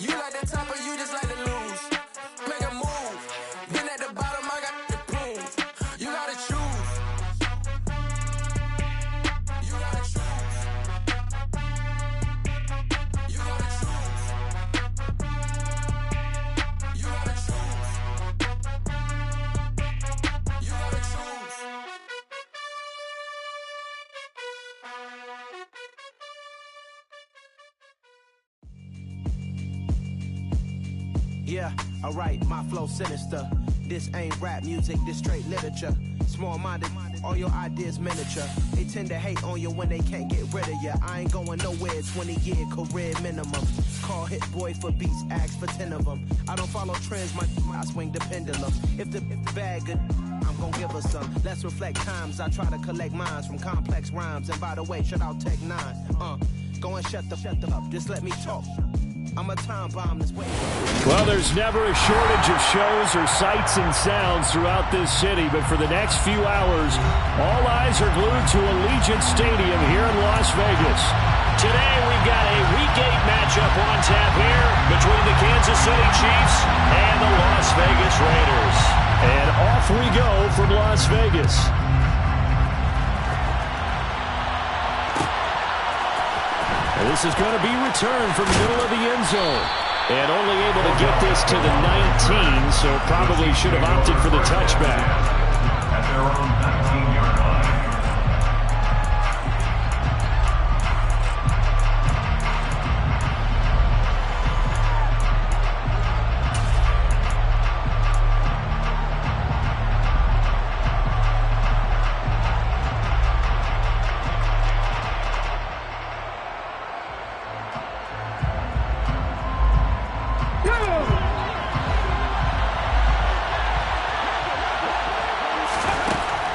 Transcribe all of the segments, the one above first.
You like the top or you just like to lose? Make a move. Been at the bottom, I got the prove. You gotta choose. You gotta choose. You gotta choose. You gotta choose. You gotta choose. Yeah, alright, my flow sinister. This ain't rap music, this straight literature. Small-minded, all your ideas miniature. They tend to hate on you when they can't get rid of you. I ain't going nowhere, 20-year career minimum. Call Hit Boy for beats, ask for 10 of them. I don't follow trends, I swing the pendulum. If the bag good, I'm gon' give her some. Let's reflect times, I try to collect minds from complex rhymes. And by the way, shout out Tech 9. Go and shut the up, just let me talk. I'm a time bomb this way. Well, there's never a shortage of shows or sights and sounds throughout this city, but for the next few hours, all eyes are glued to Allegiant Stadium here in Las Vegas. Today, we've got a Week 8 matchup on tap here between the Kansas City Chiefs and the Las Vegas Raiders. And off we go from Las Vegas. And this is going to be returned from the middle of the end zone. And only able to get this to the 19, so probably should have opted for the touchback. At their own 19-yard line.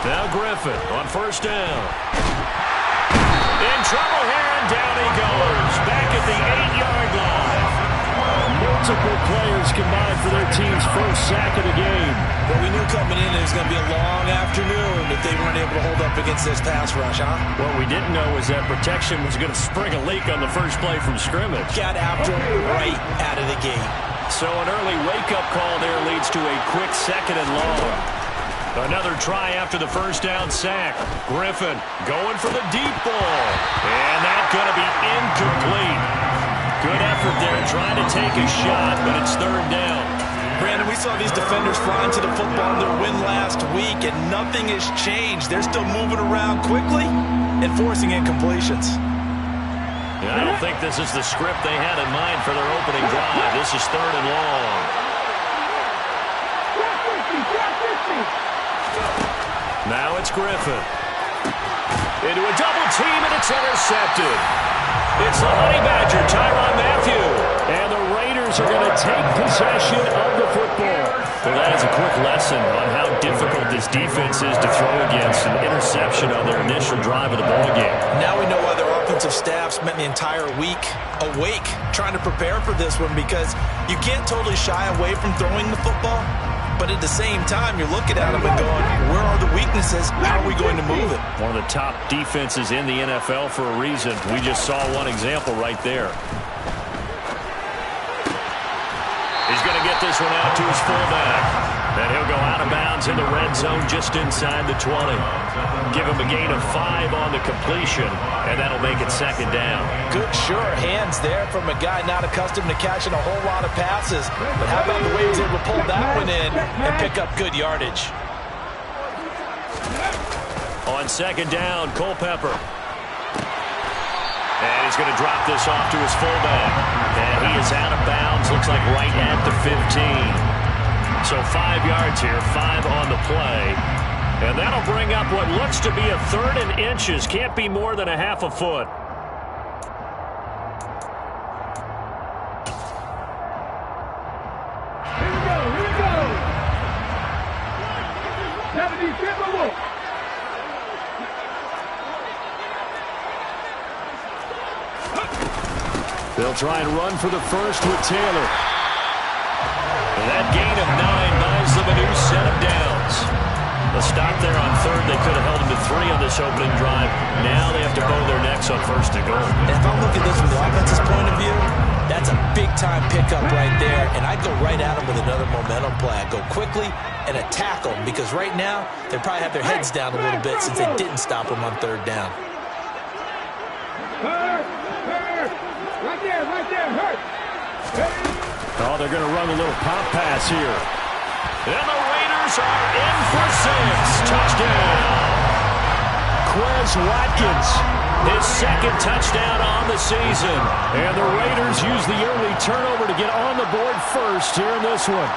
Now Griffin on first down. In trouble here, and down he goes. Back at the 8-yard line. Multiple players combined for their team's first sack of the game. But we knew coming in it was going to be a long afternoon if they weren't able to hold up against this pass rush, huh? What we didn't know was that protection was going to spring a leak on the first play from scrimmage. Got after him right out of the gate. So an early wake-up call there leads to a quick second and long. Another try after the first down sack. Griffin going for the deep ball. And that's going to be incomplete. Good effort there trying to take a shot, but it's third down. Brandon, we saw these defenders flying to the football in their win last week, and nothing has changed. They're still moving around quickly and forcing incompletions. Yeah, I don't think this is the script they had in mind for their opening drive. This is third and long. Now it's Griffin. Into a double team, and it's intercepted. It's the Honey Badger, Tyrann Mathieu. And the Raiders are going to take possession of the football. Well, that is a quick lesson on how difficult this defense is to throw against. An interception on their initial drive of the ball game. Now we know why their offensive staff spent the entire week awake trying to prepare for this one, because you can't totally shy away from throwing the football. But at the same time, you're looking at them and going, where are the weaknesses? How are we going to move it? One of the top defenses in the NFL for a reason. We just saw one example right there. He's going to get this one out to his fullback. And he'll go out of bounds in the red zone just inside the 20. Give him a gain of 5 on the completion, and that'll make it second down. Good, sure hands there from a guy not accustomed to catching a whole lot of passes. But how about the way he was able to pull that one in and pick up good yardage? On second down, Culpepper. And he's going to drop this off to his fullback. And he is out of bounds, looks like right at the 15. So 5 yards here, 5 on the play. And that'll bring up what looks to be a third and inches. Can't be more than a half a foot. Here we go, here we go. Now the defensive look. They'll try and run for the first with Taylor. And that gain of 9 buys them a new set of downs. A stop there on third. They could have held them to 3 on this opening drive. Now they have to bow their necks on first and goal. And if I'm looking at this from the offense's point of view, that's a big-time pickup right there, and I'd go right at them with another momentum play. I'd go quickly and attack them, because right now they probably have their heads down a little bit since they didn't stop them on third down. Right there, hurt. Oh, they're going to run a little pop pass here. And the Raiders are in for 6. Touchdown. Quez Watkins, his second touchdown on the season. And the Raiders use the early turnover to get on the board first here in this one.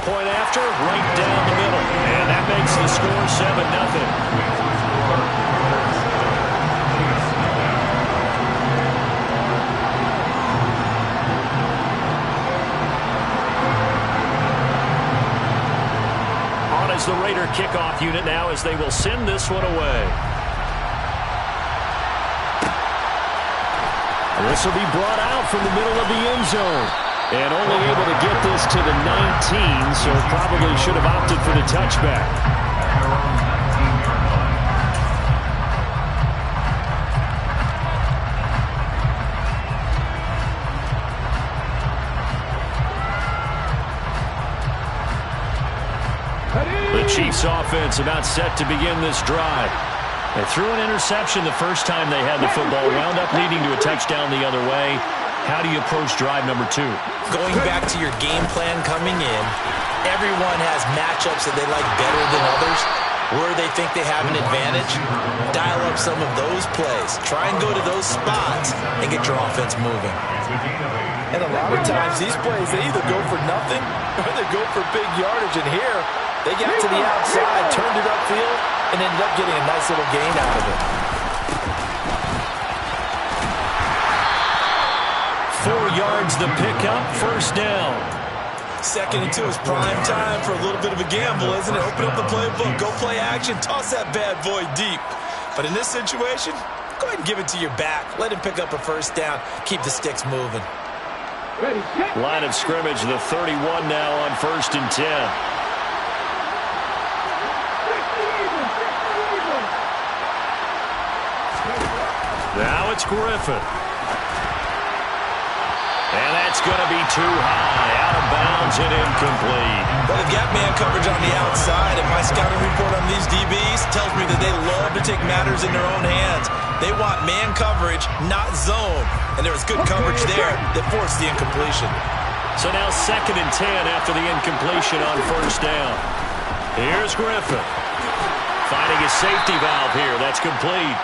Point after, right down the middle. And that makes the score 7-0. As the Raider kickoff unit now, as they will send this one away. This will be brought out from the middle of the end zone. And only able to get this to the 19, so probably should have opted for the touchback. The Chiefs offense about set to begin this drive. They threw an interception the first time they had the football, wound up leading to a touchdown the other way. How do you approach drive number 2? Going back to your game plan coming in, everyone has matchups that they like better than others. Where they think they have an advantage, dial up some of those plays. Try and go to those spots and get your offense moving. And a lot of times, these plays, they either go for nothing or they go for big yardage. And here, they got to the outside, turned it upfield, and ended up getting a nice little gain out of it. 4 yards the pickup, first down. 2nd and 2 is prime time for a little bit of a gamble, isn't it? Open up the playbook, go play action, toss that bad boy deep. But in this situation, go ahead and give it to your back. Let him pick up a first down. Keep the sticks moving. Line of scrimmage, the 31 now on 1st and 10. Now it's Griffin. And that's going to be too high. Out of bounds and incomplete. Well, they've got man coverage on the outside, and my scouting report on these DBs tells me that they love to take matters in their own hands. They want man coverage, not zone. And there was good coverage there that forced the incompletion. So now 2nd and 10 after the incompletion on first down. Here's Griffin. Finding his safety valve here. That's complete.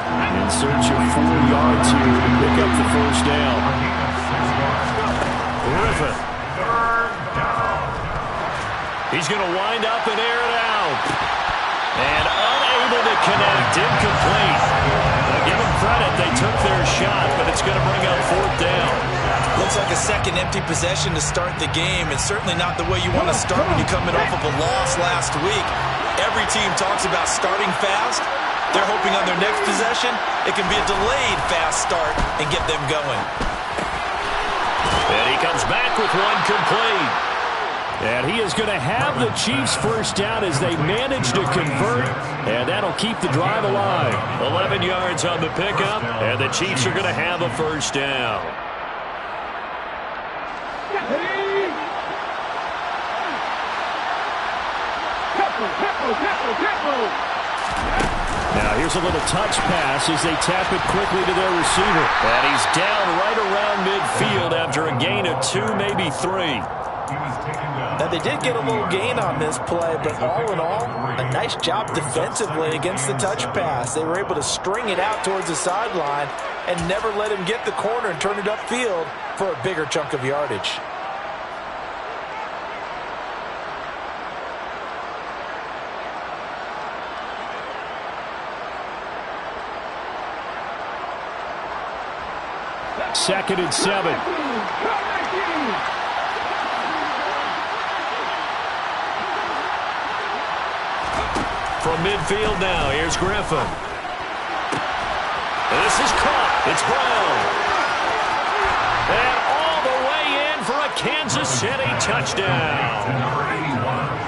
In search of 4 yards here to pick up the first down. Griffin. He's going to wind up and air it out. And unable to connect. Incomplete. Now give them credit. They took their shot, but it's going to bring up 4th down. Looks like a second empty possession to start the game, and certainly not the way you want to start when you're coming off of a loss last week. Every team talks about starting fast. They're hoping on their next possession, it can be a delayed fast start and get them going. And he comes back with one complete. And he is going to have the Chiefs first down as they manage to convert, and that'll keep the drive alive. 11 yards on the pickup, and the Chiefs are going to have a first down. Now here's a little touch pass as they tap it quickly to their receiver. And he's down right around midfield after a gain of 2, maybe 3. Now, they did get a little gain on this play, but all in all, a nice job defensively against the touch pass. They were able to string it out towards the sideline and never let him get the corner and turn it upfield for a bigger chunk of yardage. Second and 7. From midfield now, here's Griffin. This is caught. It's Brown. And all the way in for a Kansas City touchdown.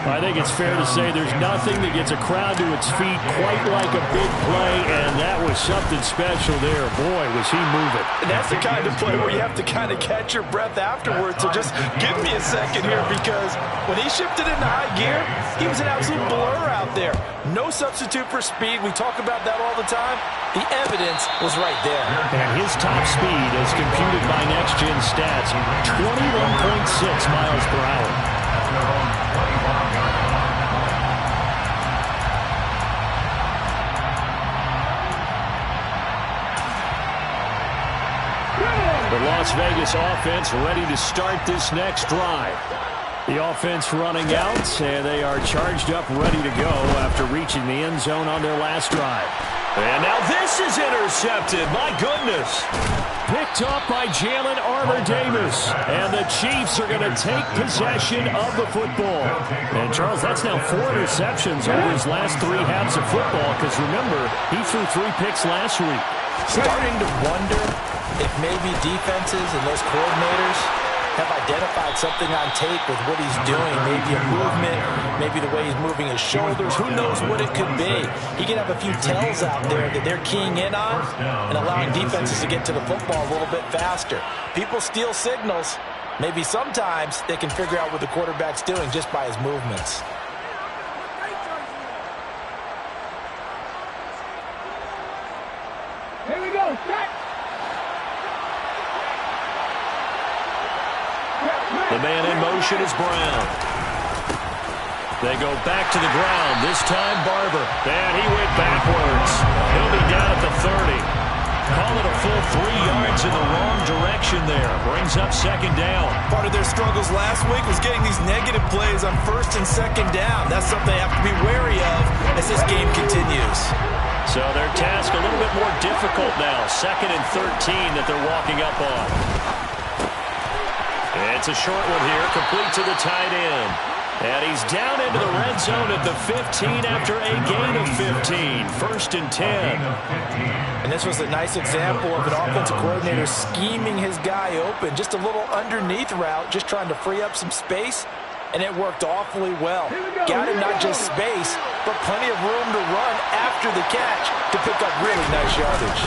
I think it's fair to say there's nothing that gets a crowd to its feet quite like a big play, and that was something special there. Boy, was he moving. And that's the kind of play where you have to kind of catch your breath afterwards. So just give me a second here, because when he shifted into high gear, he was an absolute blur out there. No substitute for speed. We talk about that all the time. The evidence was right there. And his top speed, as computed by Next Gen Stats, 21.6 miles per hour. The Las Vegas offense ready to start this next drive. The offense running out, and they are charged up, ready to go after reaching the end zone on their last drive. And now this is intercepted. My goodness. Picked up by Jalen Armour-Davis. And the Chiefs are going to take possession of the football. And, Charles, that's now 4 interceptions over his last 3 halves of football, because, remember, he threw 3 picks last week. Starting to wonder if maybe defenses and those coordinators have identified something on tape with what he's doing. Maybe a movement, maybe the way he's moving his shoulders. Who knows what it could be? He can have a few tells out there that they're keying in on and allowing defenses to get to the football a little bit faster. People steal signals. Maybe sometimes they can figure out what the quarterback's doing just by his movements. Here we go. Set. The man in motion is Brown. They go back to the ground. This time Barber. And he went backwards. He'll be down at the 30. Call it a full 3 yards in the wrong direction there. Brings up second down. Part of their struggles last week was getting these negative plays on first and second down. That's something they have to be wary of as this game continues. So their task a little bit more difficult now. 2nd and 13 that they're walking up on. It's a short one here, complete to the tight end. And he's down into the red zone at the 15 after a gain of 15. 1st and 10. And this was a nice example of an offensive coordinator scheming his guy open. Just a little underneath route, just trying to free up some space. And it worked awfully well. Got him not just space, but plenty of room to run after the catch to pick up really nice yardage.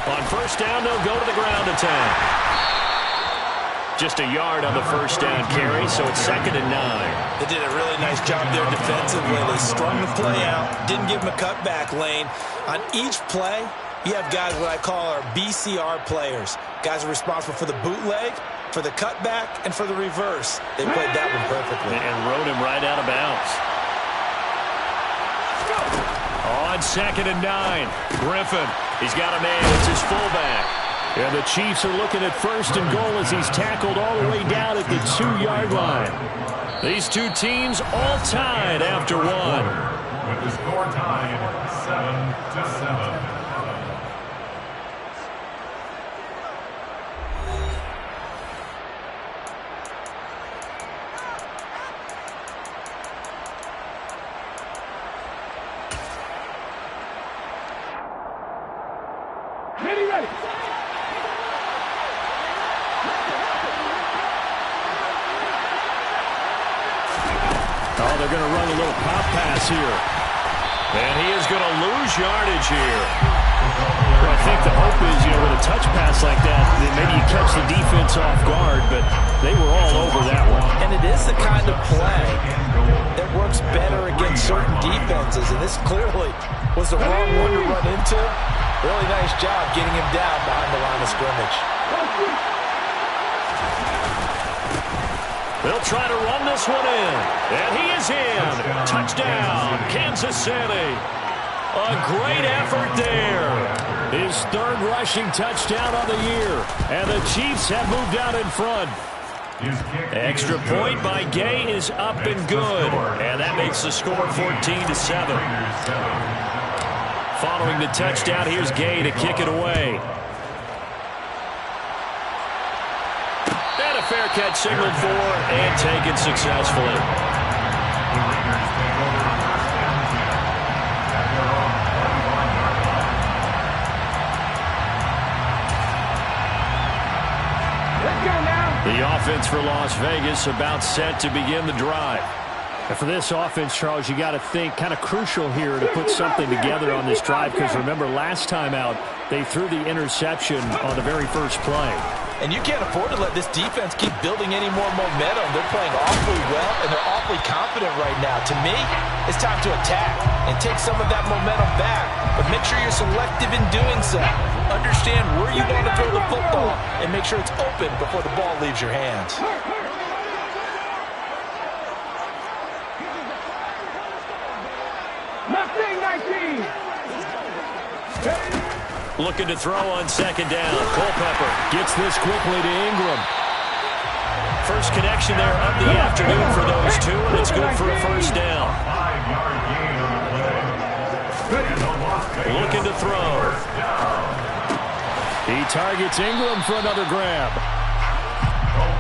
On 1st down, they'll go to the ground attack. Just a yard on the 1st down carry, so it's 2nd and 9. They did a really nice job there defensively. They strung the play out, didn't give him a cutback lane. On each play, you have guys what I call our BCR players. Guys are responsible for the bootleg, for the cutback, and for the reverse. They played that one perfectly. And rode him right out of bounds. On 2nd and 9, Griffin. He's got a man. It's his fullback. And the Chiefs are looking at 1st and goal as he's tackled all the way down at the 2-yard line. These two teams all tied after 1. With the score tied 7-7. Ready. Oh, they're going to run a little pop pass here. And he is going to lose yardage here. Well, I think the hope is, with a touch pass like that, maybe you catch the defense off guard, but they were all over that one. And it is the kind of play that works better against certain defenses, and this clearly was the wrong one to run into. Really nice job getting him down behind the line of scrimmage. They'll try to run this one in. And he is in. Touchdown, Kansas City. A great effort there. His 3rd rushing touchdown on the year. And the Chiefs have moved out in front. Extra point by Gay is up and good. And that makes the score 14-7. Following the touchdown, here's Gay to kick it away. And a fair catch signaled for and taken successfully. offense for Las Vegas about set to begin the drive. And for this offense, Charles, you got to think kind of crucial here to put something together on this drive, because remember last time out they threw the interception on the very first play. And you can't afford to let this defense keep building any more momentum. They're playing awfully well, and they're awfully confident right now. To me, it's time to attack and take some of that momentum back. But make sure you're selective in doing so. Understand where you want to throw the football, and make sure it's open before the ball leaves your hands. Looking to throw on second down. Culpepper gets this quickly to Ingram. First connection there of the afternoon for those two, and it's good for a first down. 5-yard gain. Looking to throw. He targets Ingram for another grab.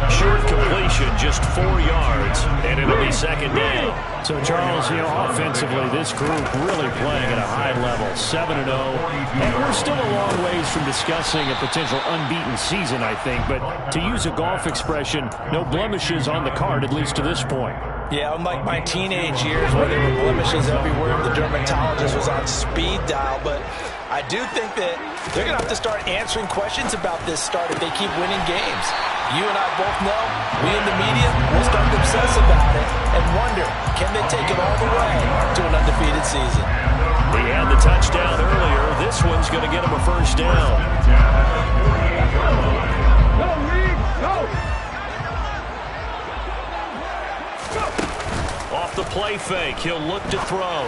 Short completion, just 4 yards, and it'll be second down. So, Charles, offensively, this group really playing at a high level, 7-0. And we're still a long ways from discussing a potential unbeaten season, I think. But to use a golf expression, no blemishes on the card, at least to this point. Yeah, unlike my teenage years where there were blemishes everywhere, the dermatologist was on speed dial. But I do think that they're going to have to start answering questions about this start if they keep winning games. You and I both know, we in the media will start to obsess about it and wonder, can they take it all the way to an undefeated season? He had the touchdown earlier. This one's going to get him a first down. Go, Reed, go! Off the play fake, he'll look to throw.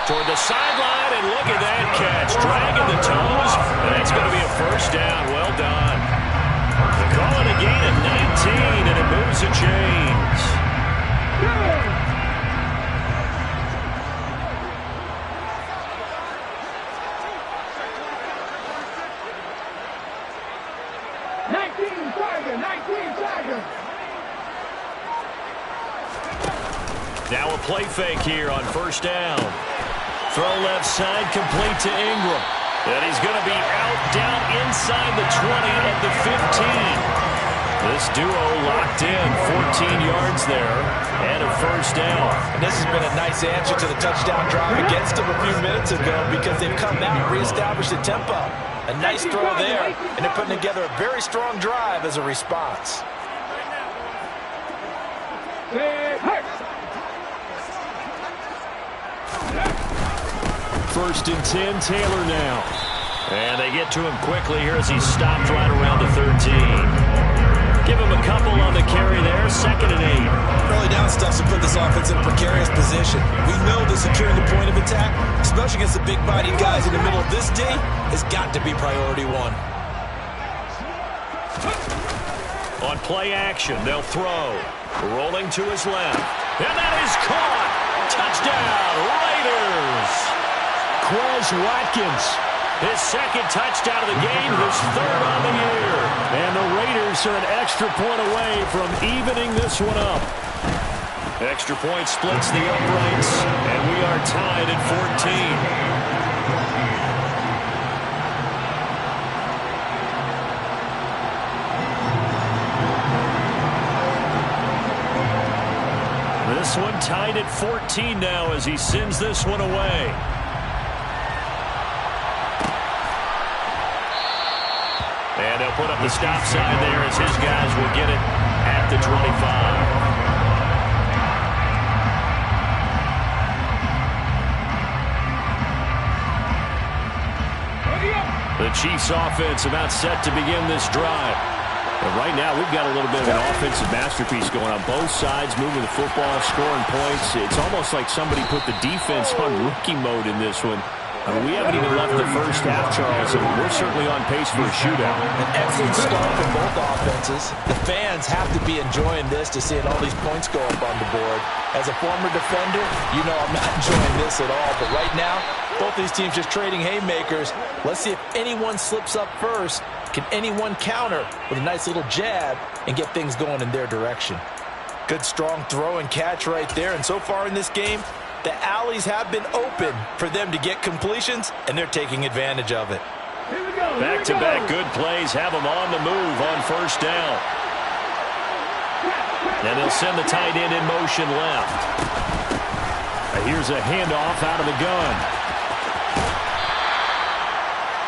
Toward the sideline, and look at that catch. Dragging the toes, and that's going to be a first down. Well done. They call it a gain of 19, and it moves the chains. Now a play fake here on first down. Throw left side, complete to Ingram. And he's going to be out, down inside the 20 at the 15. This duo locked in, 14 yards there, and a first down. And this has been a nice answer to the touchdown drive against them a few minutes ago, because they've come out and reestablished the tempo. A nice throw there, and they're putting together a very strong drive as a response. First and 10, Taylor now. And they get to him quickly here as he's stopped right around the 13. Give him a couple on the carry there, second and 8. Early down stuff to put this offense in a precarious position. We know that securing the point of attack, especially against the big-bodied guys in the middle of this D, has got to be priority one. On play action, they'll throw. Rolling to his left. And that is caught. Touchdown, Raiders. Quez Watkins. His second touchdown of the game, his third on the year. And the Raiders are an extra point away from evening this one up. Extra point splits the uprights, and we are tied at 14. This one tied at 14 now as he sends this one away. And they'll put up the stop sign there as his guys will get it at the 25. The Chiefs offense about set to begin this drive. And right now, we've got a little bit of an offensive masterpiece going on. Both sides moving the football, scoring points. It's almost like somebody put the defense on rookie mode in this one. I mean, we haven't even left the first half, Charles, and we're certainly on pace for a shootout. An excellent start from both offenses. The fans have to be enjoying this to seeing all these points go up on the board. As a former defender, you know I'm not enjoying this at all. But right now, both these teams just trading haymakers. Let's see if anyone slips up first. Can anyone counter with a nice little jab and get things going in their direction? Good, strong throw and catch right there. And so far in this game, the alleys have been open for them to get completions, and they're taking advantage of it. Back-to-back good plays have them on the move on first down. And they'll send the tight end in motion left. Here's a handoff out of the gun.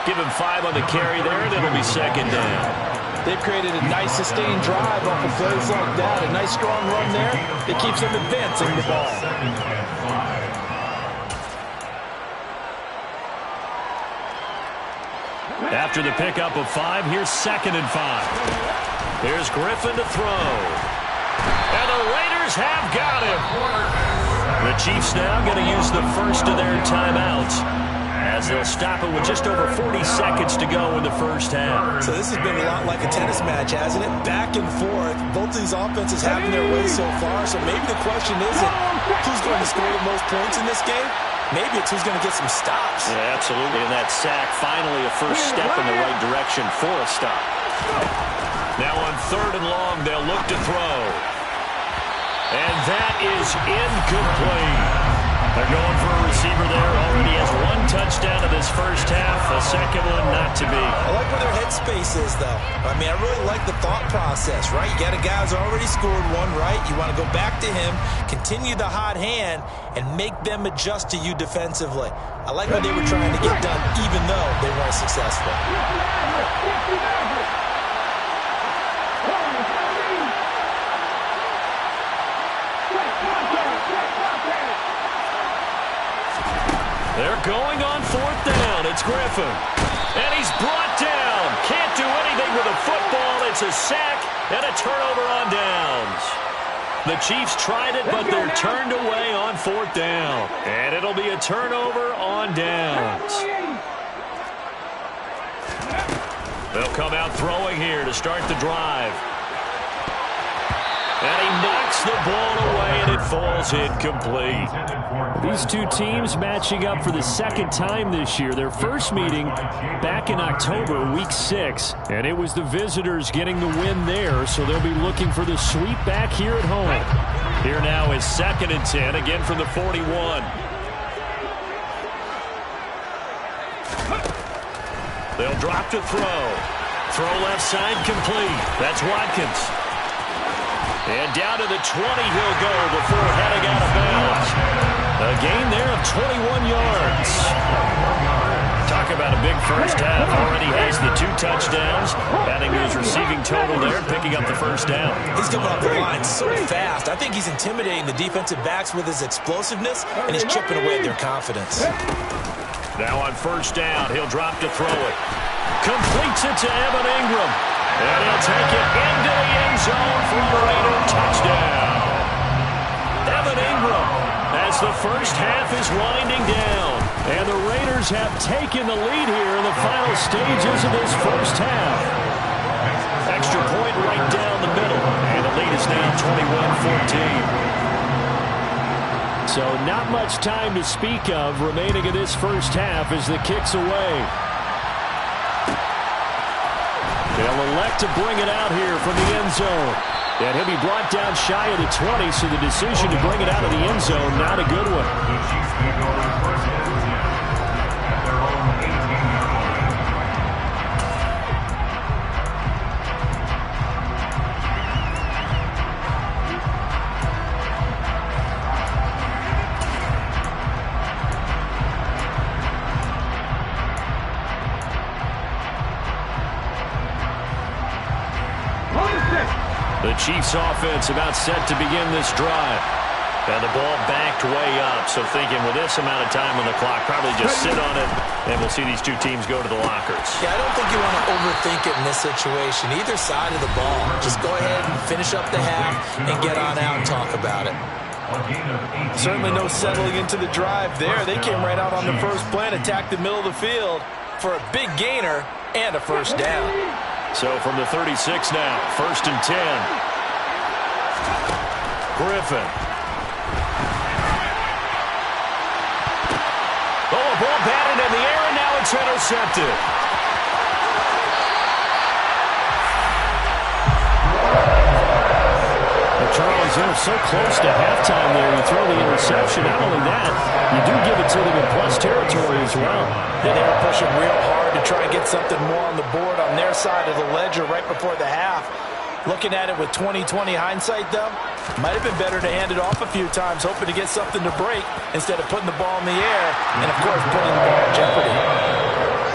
Give him 5 on the carry there, and it'll be second down. They've created a nice sustained drive off of plays like that. A nice strong run there that keeps them advancing the ball. After the pickup of 5, here's 2nd and 5. Here's Griffin to throw. And the Raiders have got him. The Chiefs now going to use the first of their timeouts, as they'll stop it with just over 40 seconds to go in the first half. So this has been a lot like a tennis match, hasn't it? Back and forth. Both of these offenses having their way so far. So maybe the question isn't who's going to score the most points in this game. Maybe it's who's going to get some stops. Yeah, absolutely. And that sack, finally a first step in the right direction for a stop. Now on 3rd and long, they'll look to throw. And that is incomplete. They're going for a receiver there. Already has 1 touchdown in this first half. A second one not to be. I like where their headspace is, though. I mean, I really like the thought process, right? You got a guy who's already scored 1, right? You want to go back to him, continue the hot hand, and make them adjust to you defensively. I like what they were trying to get done, even though they weren't successful. They're going on 4th down. It's Griffin. And he's brought down. Can't do anything with a football. It's a sack and a turnover on downs. The Chiefs tried it, but they're turned away on 4th down. And it'll be a turnover on downs. They'll come out throwing here to start the drive. And he knocks the ball away, and it falls incomplete. These two teams matching up for the 2nd time this year. Their first meeting back in October, week 6. And it was the visitors getting the win there, so they'll be looking for the sweep back here at home. Here now is 2nd and 10, again from the 41. They'll drop to throw. Throw left side complete. That's Watkins. And down to the 20 he'll go before heading out of bounds. A gain there of 21 yards. Talk about a big first half. Already has the 2 touchdowns. Adding to his receiving total there, picking up the first down. He's coming off the line so fast. I think he's intimidating the defensive backs with his explosiveness, and he's chipping away at their confidence. Now on 1st down, he'll drop to throw it. Completes it to Evan Ingram. And he'll take it into the end zone for a Raider touchdown. Evan Ingram, as the first half is winding down. And the Raiders have taken the lead here in the final stages of this first half. Extra point right down the middle. And the lead is now 21-14. So not much time to speak of remaining in this first half as the kick's away. They'll elect to bring it out here from the end zone. And he'll be brought down shy of the 20, so the decision to bring it out of the end zone, not a good one. The Chiefs offense about set to begin this drive. And the ball backed way up, so thinking with this amount of time on the clock, probably just sit on it, and we'll see these two teams go to the lockers. Yeah, I don't think you want to overthink it in this situation, either side of the ball. Just go ahead and finish up the half and get on out and talk about it. Certainly no settling into the drive there. They came right out on the first play and attacked the middle of the field for a big gainer and a first down. So from the 36 now, 1st and 10. Griffin. Oh, a ball batted in the air, and now it's intercepted. Charles, they're so close to halftime there. You throw the interception. Not only that, you do give it to them in plus territory as well. Yeah, they were pushing real hard to try and get something more on the board on their side of the ledger right before the half. Looking at it with 20/20 hindsight, though, might have been better to hand it off a few times, hoping to get something to break instead of putting the ball in the air and, of course, putting the ball in jeopardy.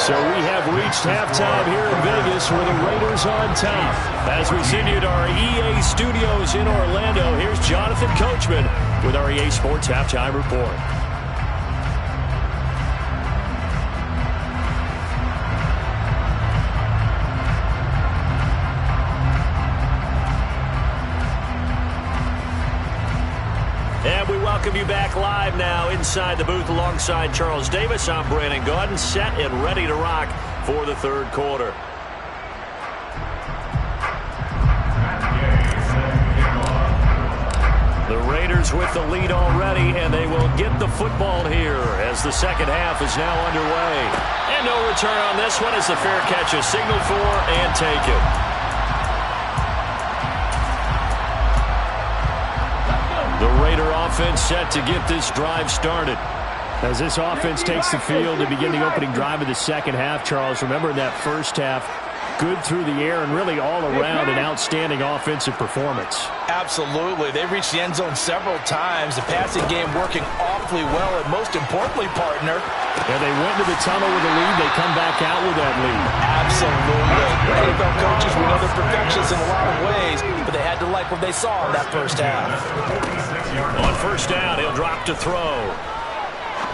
So we have reached halftime here in Vegas with the Raiders on top. As we send you to our EA studios in Orlando, here's Jonathan Coachman with our EA Sports Halftime Report. And we welcome you back live now inside the booth alongside Charles Davis. I'm Brandon Gaudin, set and ready to rock for the third quarter. The Raiders with the lead already, and they will get the football here as the second half is now underway. And no return on this one as the fair catch is signaled for and taken. The Raider offense set to get this drive started. As this offense takes the field to begin the opening drive of the second half, Charles, remember in that first half, good through the air and really all around an outstanding offensive performance. Absolutely. They reached the end zone several times. The passing game working awfully well, and most importantly, partner, and they went to the tunnel with a lead. They come back out with that lead. Absolutely. NFL coaches, we know they're perfectionists in a lot of ways, but they had to like what they saw in that first half. On first down, he'll drop to throw.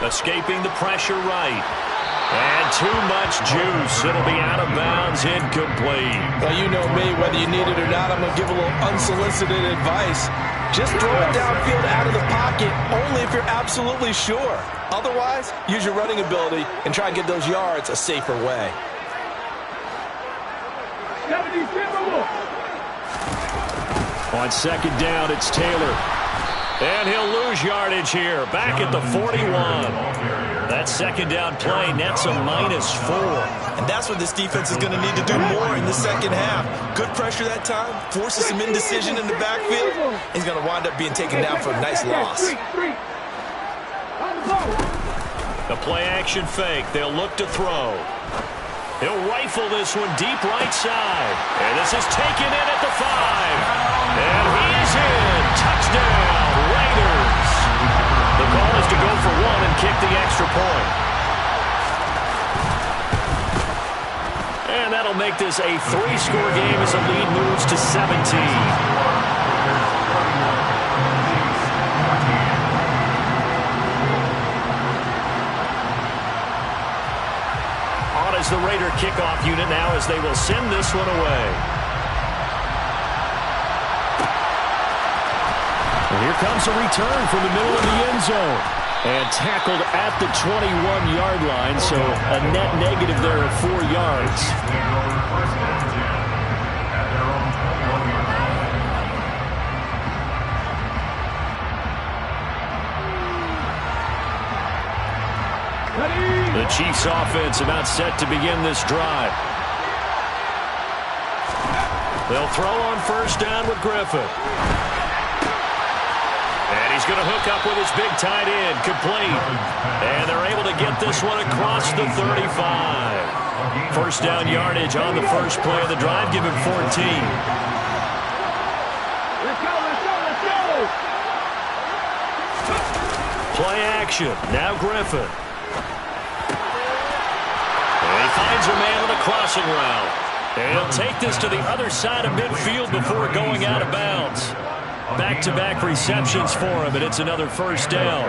Escaping the pressure right. And too much juice. It'll be out of bounds, incomplete. Well, you know me, whether you need it or not, I'm going to give a little unsolicited advice. Just throw it downfield out of the pocket, only if you're absolutely sure. Otherwise, use your running ability and try and get those yards a safer way. On second down, it's Taylor. And he'll lose yardage here. Back at the 41. That second down play nets a -4. And that's what this defense is going to need to do more in the second half. Good pressure that time, forces some indecision in the backfield. He's going to wind up being taken down for a nice loss. The play action fake. They'll look to throw. He'll rifle this one deep right side. And this is taken in at the 5. And he is in. Touchdown, Raiders. The call is to go for one and kick the extra point. And that'll make this a 3-score game as the lead moves to 17. Is the Raider kickoff unit now as they will send this one away. And here comes a return from the middle of the end zone. And tackled at the 21-yard line, so a net negative there of 4 yards. The Chiefs offense about set to begin this drive. They'll throw on first down with Griffin. And he's going to hook up with his big tight end, complete. And they're able to get this one across the 35. First down yardage on the first play of the drive, give him 14. Play action, now Griffin. Finds a man on a crossing route. And he'll take this to the other side of midfield before going out of bounds. Back-to-back receptions for him, and it's another first down.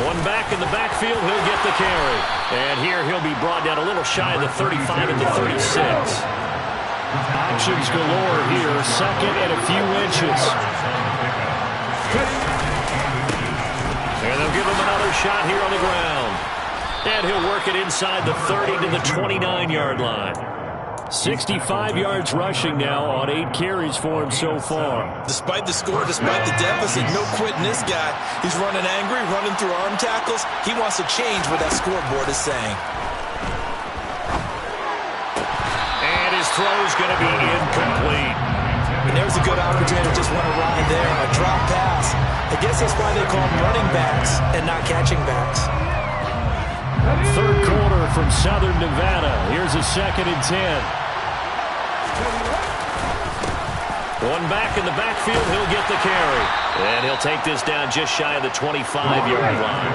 One back in the backfield, he'll get the carry. And here he'll be brought down a little shy of the 35 at the 36. Options galore here, second and a few inches. And they'll give him another shot here on the ground. And he'll work it inside the 30 to the 29-yard line. 65 yards rushing now on 8 carries for him so far. Despite the score, despite the deficit, no quitting this guy. He's running angry, running through arm tackles. He wants to change what that scoreboard is saying. And his throw's going to be incomplete. And there's a good opportunity to just run a ride there, a drop pass. I guess that's why they call them running backs and not catching backs. Third quarter from Southern Nevada. Here's a 2nd and 10. One back in the backfield, he'll get the carry. And he'll take this down just shy of the 25-yard line.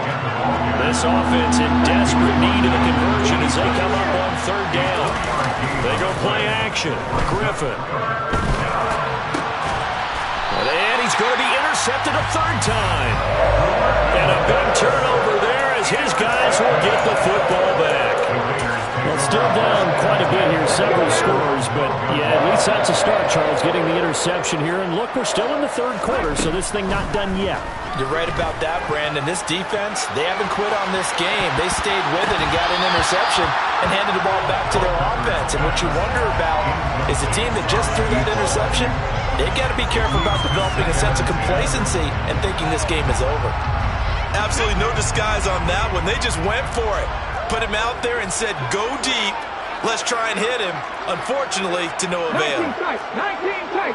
This offense in desperate need of a conversion as they come up on 3rd down. They go play action. Griffin. And he's going to be intercepted a 3rd time. And a big turnover there as his guys will get the football back. Well, still down quite a bit here, several scores, but yeah, at least that's a start, Charles, getting the interception here. And look, we're still in the 3rd quarter, so this thing not done yet. You're right about that, Brandon. This defense, they haven't quit on this game. They stayed with it and got an interception and handed the ball back to their offense. And what you wonder about is the team that just threw that interception, they've got to be careful about developing a sense of complacency and thinking this game is over. Absolutely no disguise on that one. They just went for it. Put him out there and said, go deep. Let's try and hit him. Unfortunately, to no avail. 19 tight.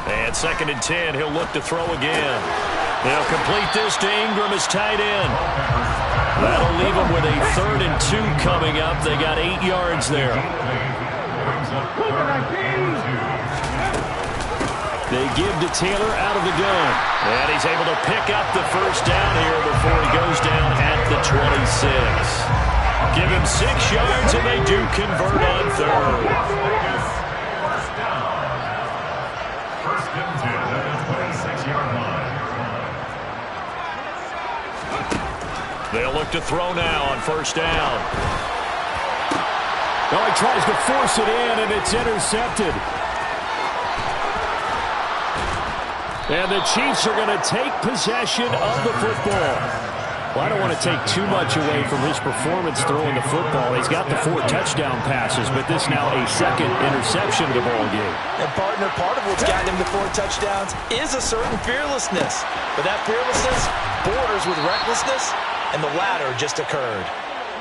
And 2nd and 10, he'll look to throw again. They'll complete this to Ingram as tight end. That'll leave them with a 3rd and 2 coming up. They got 8 yards there. They give to Taylor out of the gun. And he's able to pick up the 1st down here before he goes down at the 26. Give him 6 yards, and they do convert on 3rd. First and 10 at the 26-yard line. They'll look to throw now on 1st down. Oh, he tries to force it in, and it's intercepted. And the Chiefs are going to take possession of the football. Well, I don't want to take too much away from his performance throwing the football. He's got the 4 touchdown passes, but this now a 2nd interception of the ball game. And partner, part of what's gotten him to 4 touchdowns is a certain fearlessness. But that fearlessness borders with recklessness, and the latter just occurred.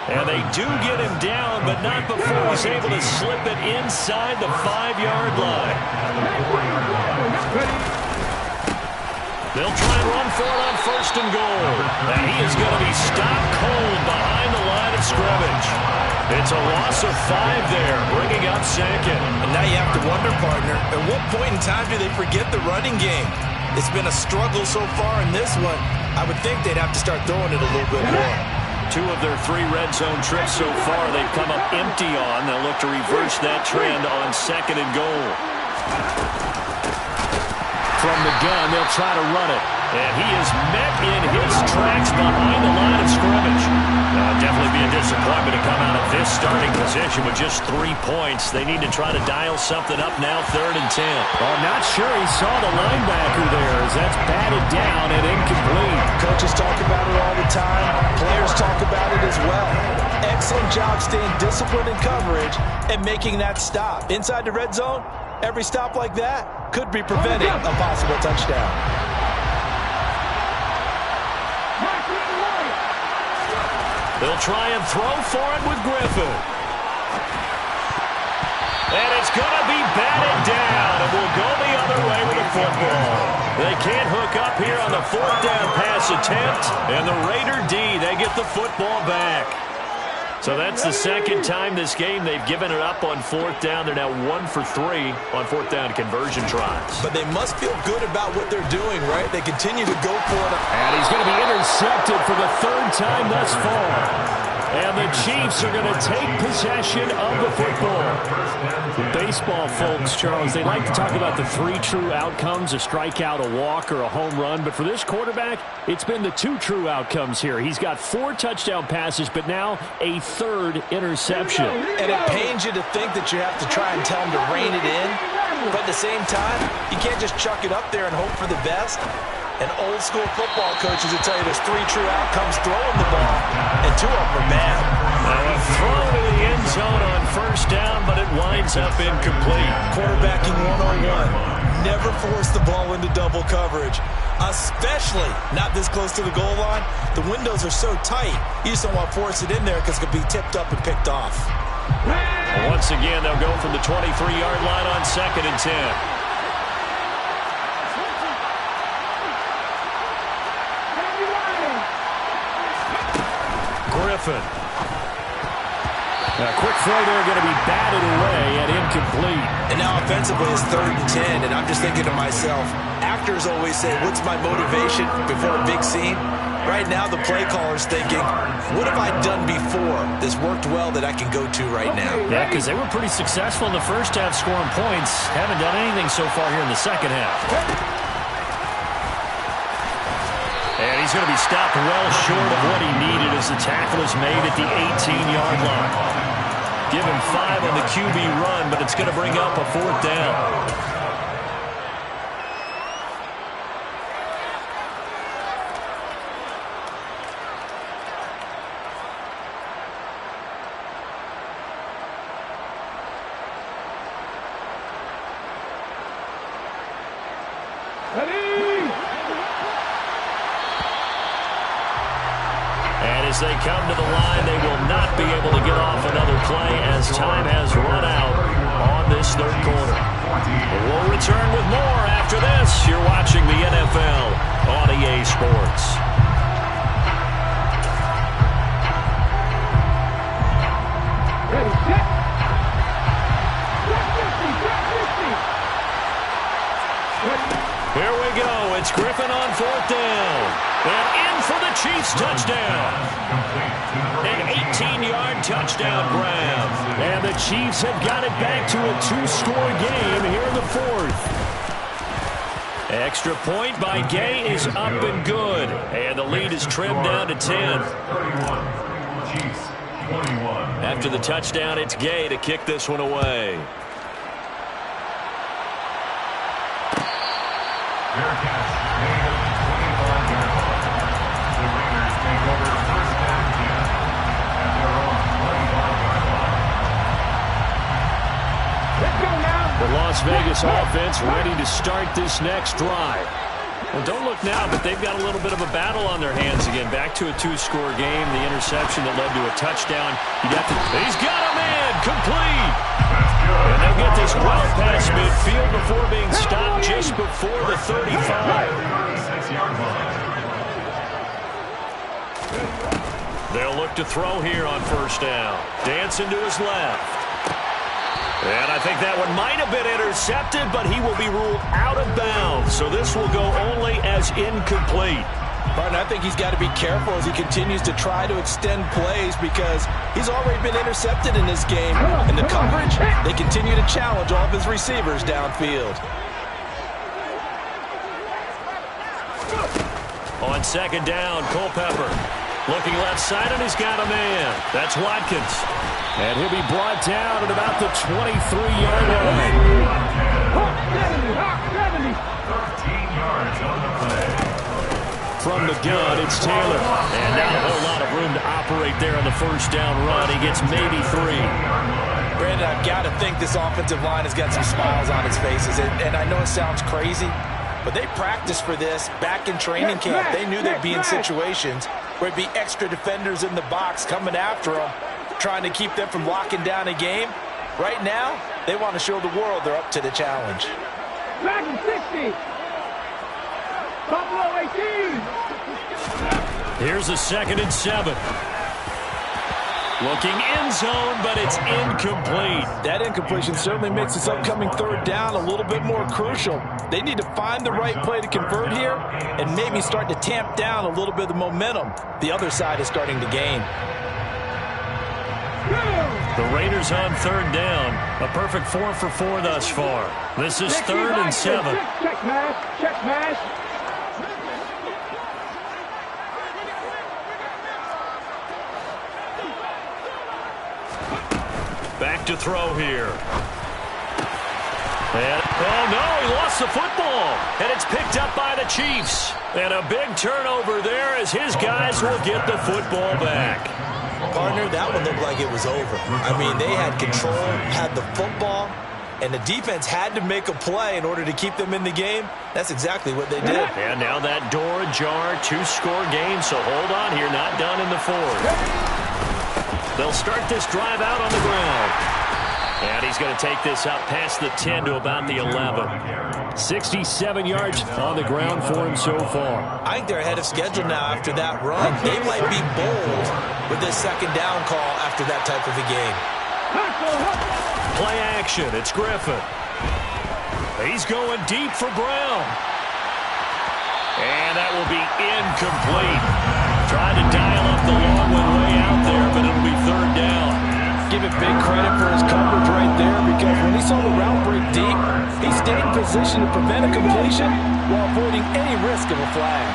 And they do get him down, but not before he's able to slip it inside the 5-yard line. They'll try and run for it on 1st and goal. And he is going to be stopped cold behind the line of scrimmage. It's a loss of 5 there, bringing up 2nd. And now you have to wonder, partner, at what point in time do they forget the running game? It's been a struggle so far in this one. I would think they'd have to start throwing it a little bit more. 2 of their 3 red zone trips so far they've come up empty on. They'll look to reverse that trend on 2nd and goal. From the gun, they'll try to run it. And he is met in his tracks behind the line of scrimmage. Definitely be a disappointment to come out of this starting position with just 3 points. They need to try to dial something up now, 3rd and 10. Well, not sure he saw the linebacker there as that's batted down and incomplete. Coaches talk about it all the time. Players talk about it as well. Excellent job staying disciplined in coverage and making that stop. Inside the red zone, every stop like that could be preventing a possible touchdown. They'll try and throw for it with Griffin. And it's going to be batted down, and we'll go the other way with the football. They can't hook up here on the 4th down pass attempt, and the Raider D, they get the football back. So that's the 2nd time this game they've given it up on 4th down. They're now 1 for 3 on 4th down conversion tries. But they must feel good about what they're doing, right? They continue to go for it. And he's going to be intercepted for the 3rd time thus far. And the Chiefs are going to take possession of the football. Baseball folks, Charles, they like to talk about the 3 true outcomes, a strikeout, a walk, or a home run. But for this quarterback, it's been the 2 true outcomes here. He's got 4 touchdown passes, but now a 3rd interception. And it pains you to think that you have to try and tell him to rein it in. But at the same time, you can't just chuck it up there and hope for the best. And old school football coaches will tell you there's 3 true outcomes throwing the ball, and 2 of them are bad. A throw to the end zone on 1st down, but it winds up incomplete. Quarterbacking 101. Never force the ball into double coverage, especially not this close to the goal line. The windows are so tight, you just don't want to force it in there because it could be tipped up and picked off. Once again, they'll go from the 23-yard line on 2nd and 10. Griffin. A quick throw there going to be batted away and incomplete. And now offensively it's 3rd and 10, and I'm just thinking to myself, actors always say, what's my motivation before a big scene? Right now the play caller's thinking, what have I done before that's worked well that I can go to right now? Yeah, because they were pretty successful in the first half scoring points. Haven't done anything so far here in the second half. And he's going to be stopped well short of what he needed as the tackle is made at the 18-yard line. Give him 5 on the QB run, but it's going to bring up a 4th down. As they come to the line, they will not be able to get off another play as time has run out on this 3rd quarter. We'll return with more after this. You're watching the NFL on EA Sports. Ready, set. Here we go. It's Griffin on 4th down. And in for the Chiefs touchdown. An 18-yard touchdown grab. And the Chiefs have got it back to a 2-score game here in the 4th. Extra point by Gay is up and good. And the lead is trimmed down to 10. After the touchdown, it's Gay to kick this one away. The Las Vegas offense ready to start this next drive. Well, don't look now, but they've got a little bit of a battle on their hands again. Back to a 2-score game. The interception that led to a touchdown. He's got a man complete. And they'll get this well past midfield before being stopped just before the 35. They'll look to throw here on 1st down. Dancing to his left. And I think that one might have been intercepted, but he will be ruled out of bounds. So this will go only as incomplete. Martin, I think he's got to be careful as he continues to try to extend plays because he's already been intercepted in this game. And the coverage, they continue to challenge all of his receivers downfield. On 2nd down, Culpepper looking left side, and he's got a man. That's Watkins. And he'll be brought down at about the 23-yard line. 13 yards on the play. From the gun, it's Taylor. And not a whole lot of room to operate there on the 1st down run. He gets maybe 3. Brandon, I've got to think this offensive line has got some smiles on its faces. And I know it sounds crazy, but they practiced for this back in training camp. They knew they'd be in situations where it'd be extra defenders in the box coming after them, trying to keep them from locking down a game. Right now, they want to show the world they're up to the challenge. Dragon 60. Buffalo 18. Here's a 2nd and 7. Looking end zone, but it's incomplete. That incompletion certainly makes this upcoming 3rd down a little bit more crucial. They need to find the right play to convert here and maybe start to tamp down a little bit of the momentum the other side is starting to gain. The Raiders on 3rd down. A perfect 4 for 4 thus far. This is 3rd and 7. Check mash. Check mash. Back to throw here. And, oh, no, he lost the football. And it's picked up by the Chiefs. And a big turnover there as his guys will get the football back. Partner, that one looked like it was over. I mean, they had control, had the football, and the defense had to make a play in order to keep them in the game. That's exactly what they did. And now that door ajar, 2-score game, so hold on here, not done in the 4th. They'll start this drive out on the ground. And he's going to take this up past the 10 to about the 11. 67 yards on the ground for him so far. I think they're ahead of schedule now after that run. They might be bold with this second down call after that type of a game. Play action. It's Griffin. He's going deep for Brown. And that will be incomplete. Trying to dial up the long one way out there, but it'll be third down. Give it big credit for his coverage right there, because when he saw the route break deep, he stayed in position to prevent a completion while avoiding any risk of a flag.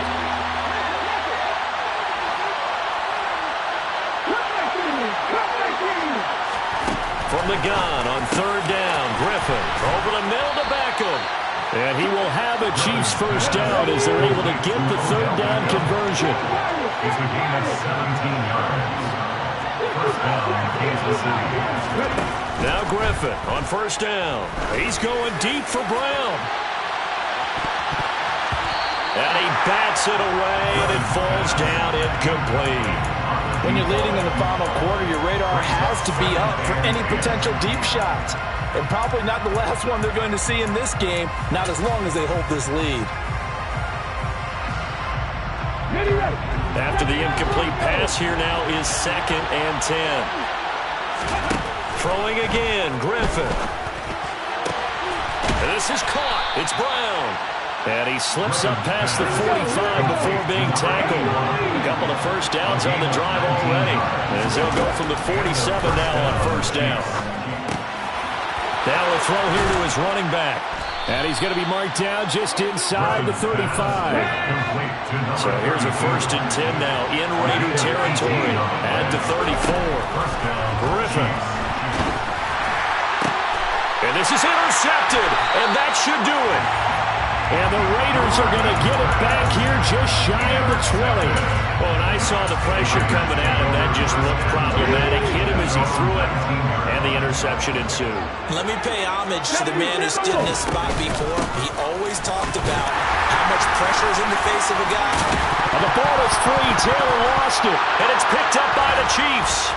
From the gun on third down, Griffin over the middle to Beckham. And he will have a Chiefs first down as they're able to get the third down conversion. It's a gain of 17 yards. First down, Kansas City. Now Griffin on first down. He's going deep for Brown. And he bats it away, and it falls down incomplete. When you're leading in the final quarter, your radar has to be up for any potential deep shots. And probably not the last one they're going to see in this game, not as long as they hold this lead. After the incomplete pass, here now is 2nd and 10. Throwing again, Griffin. And this is caught. It's Brown. And he slips up past the 45 before being tackled. A couple of first downs on the drive already, as they'll go from the 47 now on first down. Now a throw here to his running back. And he's going to be marked down just inside the 35. So here's a 1st and 10 now in Raider territory at the 34. Griffin. And this is intercepted, and that should do it. And the Raiders are going to get it back here just shy of the 20. Well, and I saw the pressure coming at him. That just looked problematic. Hit him as he threw it, and the interception ensued. Let me pay homage to the man who stood in this spot before. He always talked about how much pressure is in the face of a guy. And the ball is free. Taylor lost it, and it's picked up by the Chiefs.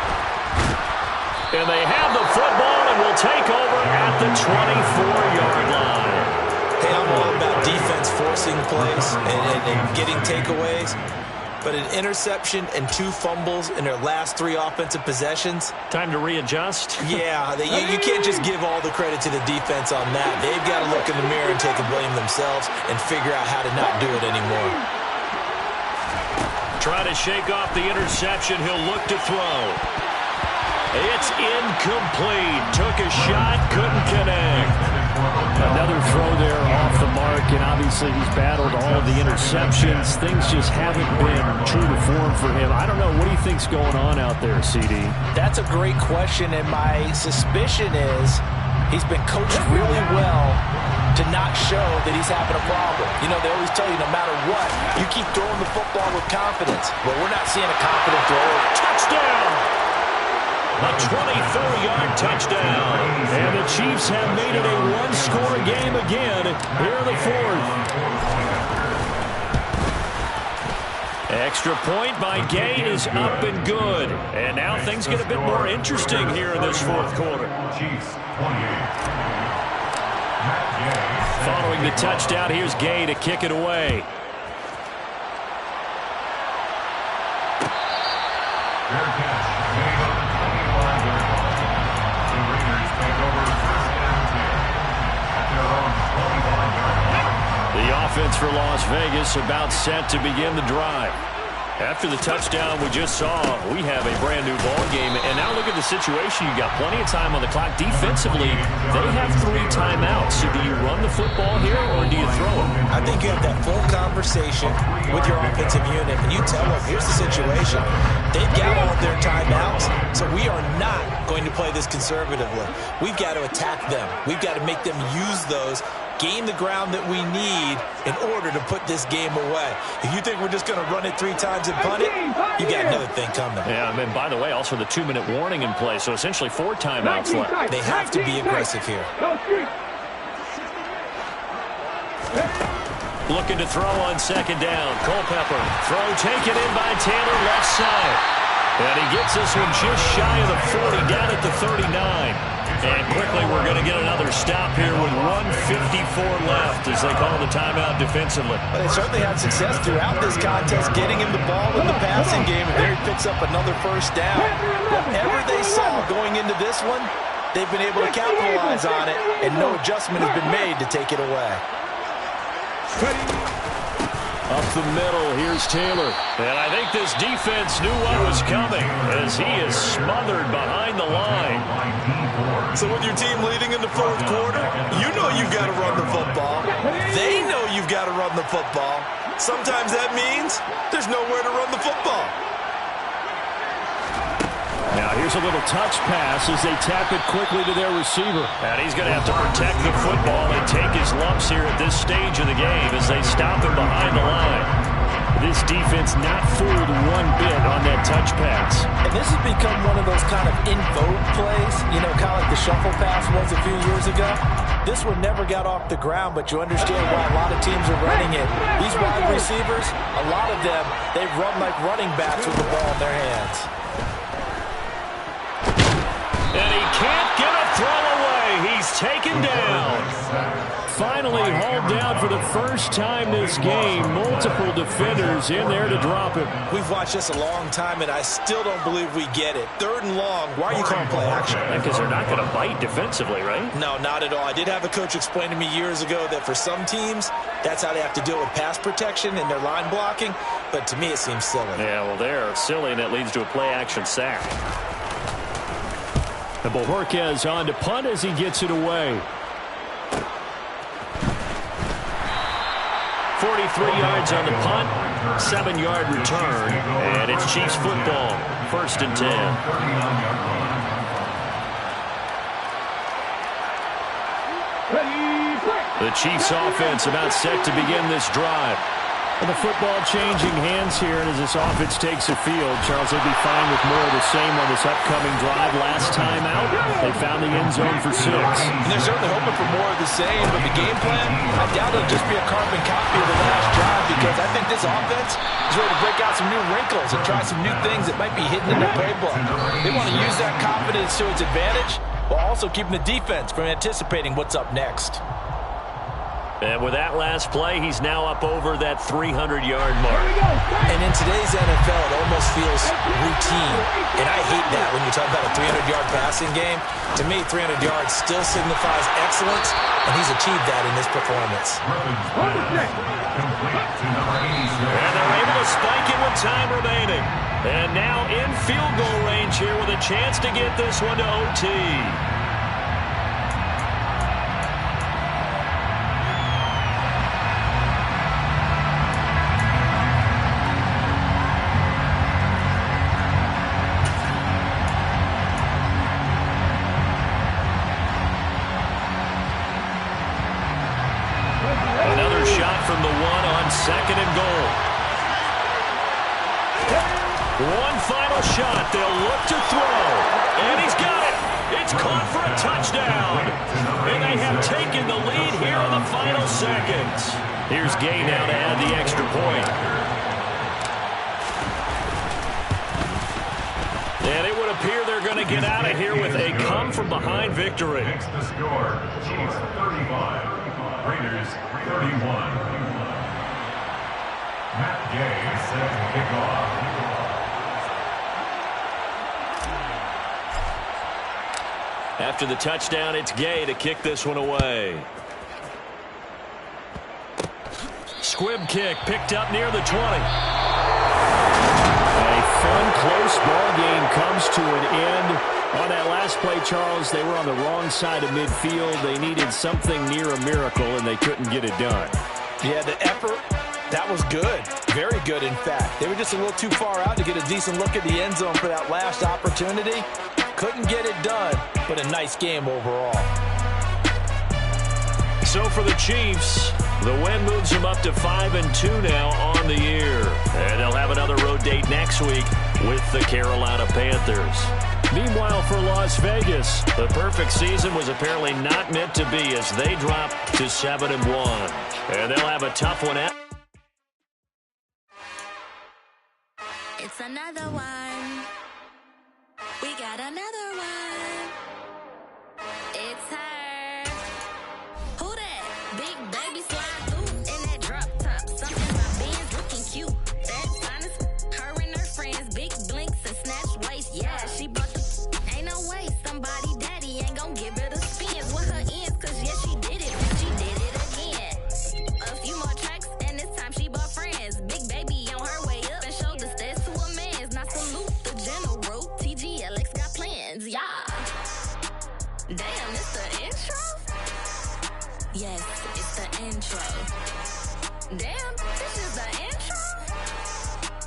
And they have the football and will take over at the 24-yard line. Hey, I'm all about defense forcing plays and getting takeaways. But an interception and 2 fumbles in their last 3 offensive possessions. Time to readjust. Yeah, you can't just give all the credit to the defense on that. They've got to look in the mirror and take the blame themselves and figure out how to not do it anymore. Try to shake off the interception. He'll look to throw. It's incomplete. Took a shot, couldn't connect. Another throw there off the mark, and obviously he's battled all of the interceptions. Things just haven't been true to form for him. I don't know. What do you think's going on out there, CD? That's a great question, and my suspicion is he's been coached really well to not show that he's having a problem. You know, they always tell you no matter what, you keep throwing the football with confidence. But we're not seeing a confident thrower. Touchdown! A 24-yard touchdown. And the Chiefs have made it a one-score game again here in the 4th. Extra point by Gay is up and good. And now things get a bit more interesting here in this 4th quarter. Following the touchdown, here's Gay to kick it away. The offense for Las Vegas about set to begin the drive. After the touchdown we just saw, we have a brand new ball game. And now look at the situation. You've got plenty of time on the clock. Defensively, they have 3 timeouts. So do you run the football here or do you throw it? I think you have that full conversation with your offensive unit, and you tell them, here's the situation. They've got all of their timeouts, so we are not going to play this conservatively. We've got to attack them. We've got to make them use those, gain the ground that we need in order to put this game away. If you think we're just going to run it 3 times and punt it, you got another thing coming. Yeah, and by the way, also the 2-minute warning in play, so essentially 4 timeouts left. They have to be aggressive here. Looking to throw on 2nd down. Culpepper. Throw taken in by Taylor, left side. And he gets this one just shy of the 40, down at the 39. And quickly, we're going to get another stop here with 1:54 left as they call the timeout defensively. Well, they certainly had success throughout this contest, getting him the ball in the passing game, and there he picks up another first down. Whatever they saw going into this one, they've been able to capitalize on it, and no adjustment has been made to take it away. Up the middle, here's Taylor. And I think this defense knew what was coming as he is smothered behind the line. So with your team leading in the fourth quarter, you know you've got to run the football. They know you've got to run the football. Sometimes that means there's nowhere to run the football. Now here's a little touch pass as they tap it quickly to their receiver. And he's going to have to protect the football and take his lumps here at this stage of the game as they stop him behind the line. This defense not fooled one bit on that touch pass. And this has become one of those kind of in vogue plays, you know, kind of like the shuffle pass was a few years ago. This one never got off the ground, but you understand why a lot of teams are running it. These wide receivers, a lot of them, they run like running backs with the ball in their hands. And he can't get a throw away. He's taken down. Finally hauled down for the first time this game. Multiple defenders in there to drop him. We've watched this a long time, and I still don't believe we get it. 3rd and long, why are you calling play action? Because they're not going to bite defensively, right? No, not at all. I did have a coach explain to me years ago that for some teams, that's how they have to deal with pass protection and their line blocking. But to me, it seems silly. Yeah, well, they're silly, and that leads to a play-action sack. And Bojorquez on to punt as he gets it away. 43 yards on the punt, 7-yard return, and it's Chiefs football, 1st and 10. The Chiefs offense about set to begin this drive. And the football changing hands here, and as this offense takes the field, Charles, they'd be fine with more of the same on this upcoming drive. Last time out, they found the end zone for 6. And they're certainly hoping for more of the same, but the game plan, I doubt it'll just be a carbon copy of the last drive, because I think this offense is ready to break out some new wrinkles and try some new things that might be hidden in their playbook. They want to use that confidence to its advantage, while also keeping the defense from anticipating what's up next. And with that last play, he's now up over that 300-yard mark. And in today's NFL, it almost feels routine. And I hate that when you talk about a 300-yard passing game. To me, 300 yards still signifies excellence, and he's achieved that in this performance. And they're able to spike it with time remaining. And now in field goal range here with a chance to get this one to OT. Another shot from the one on 2nd and goal. One final shot. They'll look to throw. And he's got it. It's caught for a touchdown. And they have taken the lead here in the final seconds. Here's Gay now to add the extra point. And it would appear they're going to get out of here with a come-from-behind victory. Next the score, Chiefs 35, Raiders 31. Matt Gay set to kick off. After the touchdown, it's Gay to kick this one away. Squib kick picked up near the 20. A fun, close ball game comes to an end. On that last play, Charles, they were on the wrong side of midfield. They needed something near a miracle, and they couldn't get it done. Yeah, the effort, that was good. Very good, in fact. They were just a little too far out to get a decent look at the end zone for that last opportunity. Couldn't get it done, but a nice game overall. So for the Chiefs, the win moves them up to 5-2 now on the year. And they'll have another road date next week with the Carolina Panthers. Meanwhile, for Las Vegas, the perfect season was apparently not meant to be as they drop to 7-1. And they'll have a tough one out. It's another one. We got another one. Damn, it's the intro? Yes, it's the intro. Damn, this is the intro?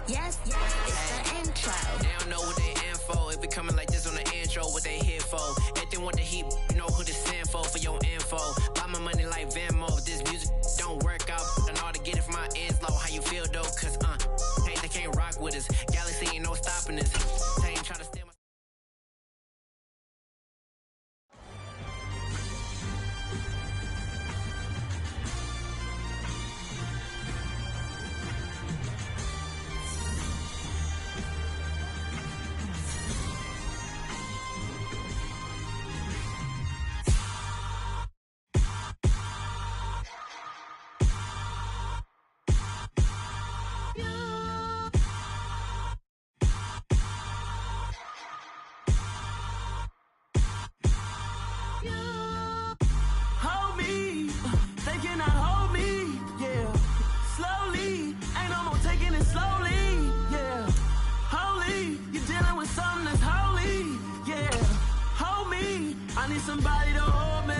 Yes, it's the intro. They don't know what they in for. If it coming like this on the intro, what they here for? If they want the heat, you know who to send for your info. Buy my money like Venmo. If this music don't work out, and all to get it from my ends low. How you feel though? Cause hey, they can't rock with us. Galaxy ain't no stopping us. They ain't try to steal my Hold me, they cannot hold me, yeah. Slowly, ain't no more taking it slowly, yeah. Holy, you're dealing with something that's holy, yeah. Hold me, I need somebody to hold me.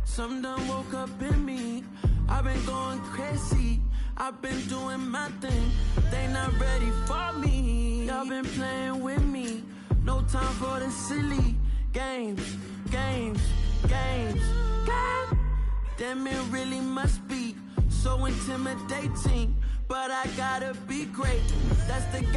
Something done woke up in me, I've been going crazy. I've been doing my thing, they not ready for me. Y'all been playing with me, no time for the silly games. Damn, it really must be so intimidating, but I gotta be great. That's the guy.